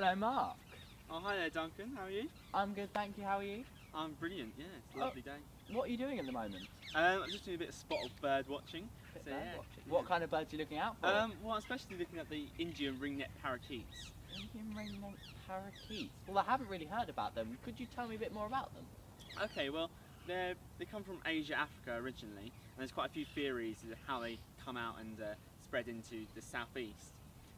Hello, Mark. Oh, hi there, Duncan. How are you? I'm good, thank you. How are you? I'm brilliant. Yeah, it's a lovely day. What are you doing at the moment? I'm just doing a bit of spot of bird watching. What kind of birds are you looking out for? Well, I'm especially looking at the Indian ringneck parakeets. Indian ringneck parakeets. Well, I haven't really heard about them. Could you tell me a bit more about them? Okay, well, they come from Asia, Africa originally, and there's quite a few theories of how they come out and spread into the southeast.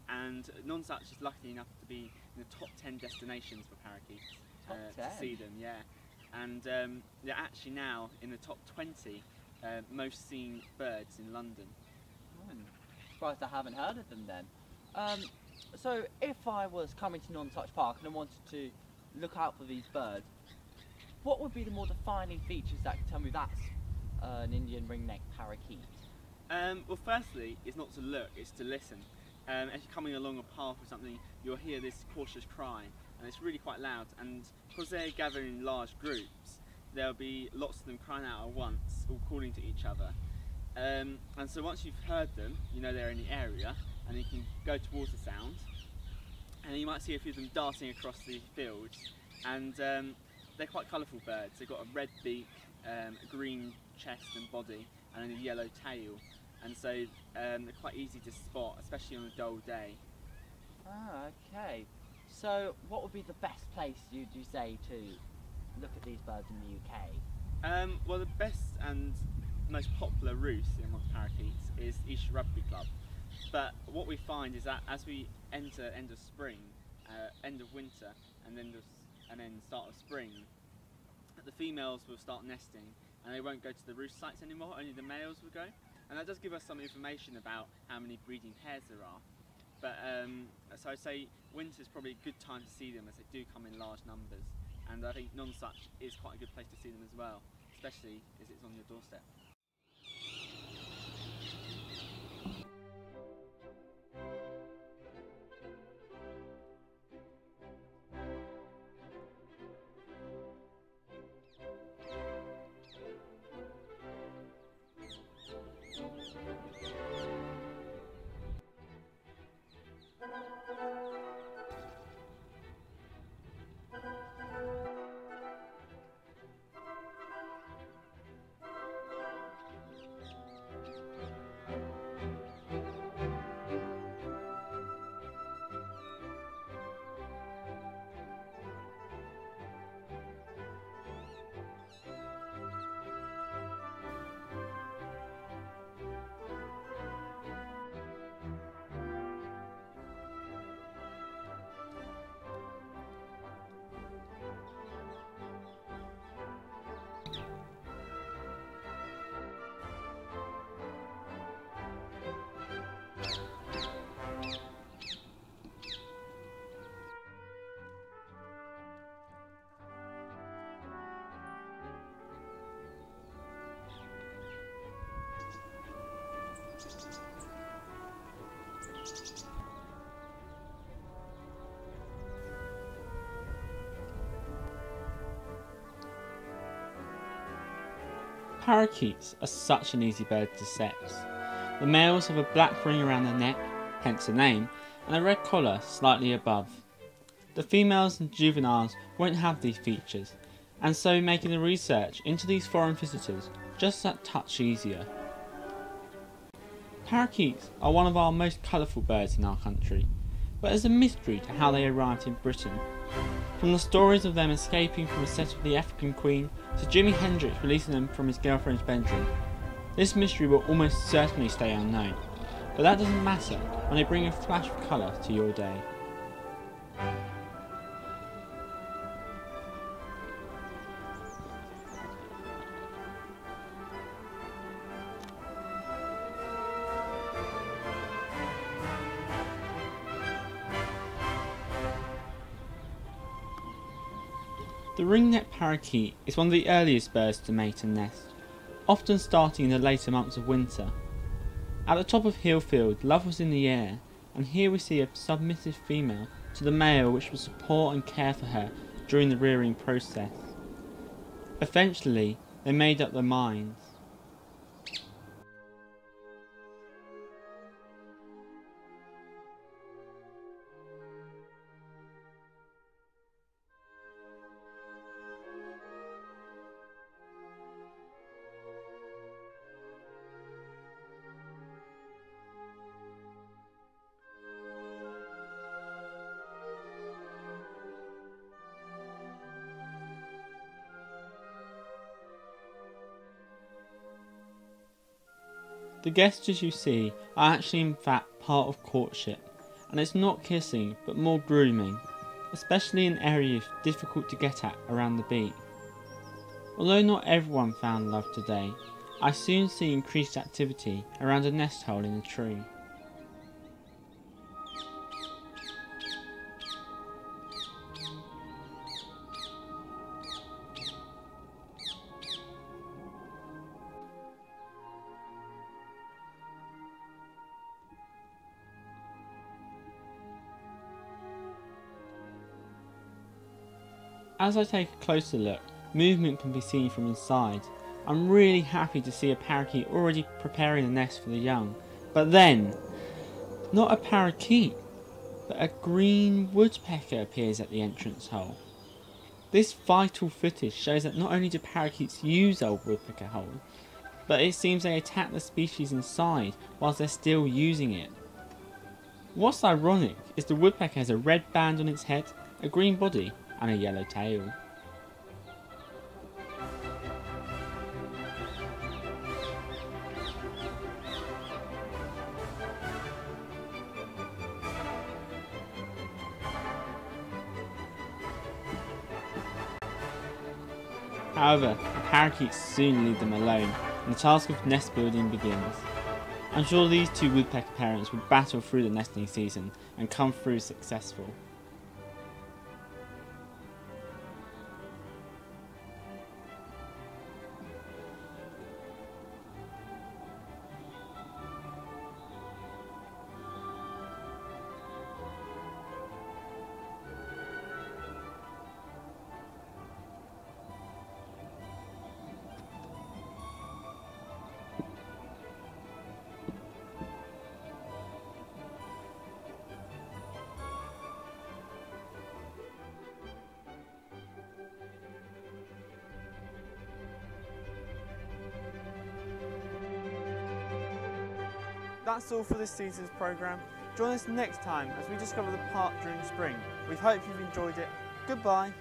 And Nonsuch is lucky enough to be in the top 10 destinations for parakeets. Top 10? To see them, yeah. And they're actually now in the top 20 most seen birds in London. Surprised I haven't heard of them then. So if I was coming to Nonsuch Park and I wanted to look out for these birds, what would be the more defining features that could tell me that's an Indian ringneck parakeet? Well, firstly, it's not to look, it's to listen. As you're coming along a path or something, you'll hear this cautious cry, and it's really quite loud, and because they're gathering in large groups, there'll be lots of them crying out at once, all calling to each other. And so once you've heard them, you know they're in the area, and you can go towards the sound, and you might see a few of them darting across the fields, and they're quite colourful birds. They've got a red beak, a green chest and body, and then a yellow tail. And so they're quite easy to spot, especially on a dull day. Ah, okay. So what would be the best place, you say, to look at these birds in the UK? Well, the best and most popular roost amongst parakeets is East Rugby Club. But what we find is that as we enter end of spring, end of winter, and then start of spring, the females will start nesting, and they won't go to the roost sites anymore. Only the males will go. And that does give us some information about how many breeding pairs there are. But so I'd say winter's probably a good time to see them, as they do come in large numbers. And I think Nonsuch is quite a good place to see them as well, especially as it's on your doorstep. Parakeets are such an easy bird to sex. The males have a black ring around their neck, hence the name, and a red collar slightly above. The females and juveniles won't have these features, and so making the research into these foreign visitors just that touch easier. Parakeets are one of our most colourful birds in our country, but there's a mystery to how they arrived in Britain. From the stories of them escaping from a set of the African Queen to Jimi Hendrix releasing them from his girlfriend's bedroom. This mystery will almost certainly stay unknown, but that doesn't matter when they bring a flash of colour to your day. The ringneck parakeet is one of the earliest birds to mate and nest, often starting in the later months of winter. At the top of Hillfield, love was in the air, and here we see a submissive female to the male which will support and care for her during the rearing process. Eventually, they made up their minds. The gestures you see are actually in fact part of courtship, and it's not kissing but more grooming, especially in areas difficult to get at around the beak. Although not everyone found love today, I soon see increased activity around a nest hole in a tree. As I take a closer look, movement can be seen from inside. I'm really happy to see a parakeet already preparing a nest for the young. But then, not a parakeet, but a green woodpecker appears at the entrance hole. This vital footage shows that not only do parakeets use old woodpecker holes, but it seems they attack the species inside whilst they're still using it. What's ironic is the woodpecker has a red band on its head, a green body, and a yellow tail. However, the parakeets soon leave them alone, and the task of nest building begins. I'm sure these two woodpecker parents will battle through the nesting season and come through successful. That's all for this season's programme. Join us next time as we discover the park during spring. We hope you've enjoyed it. Goodbye.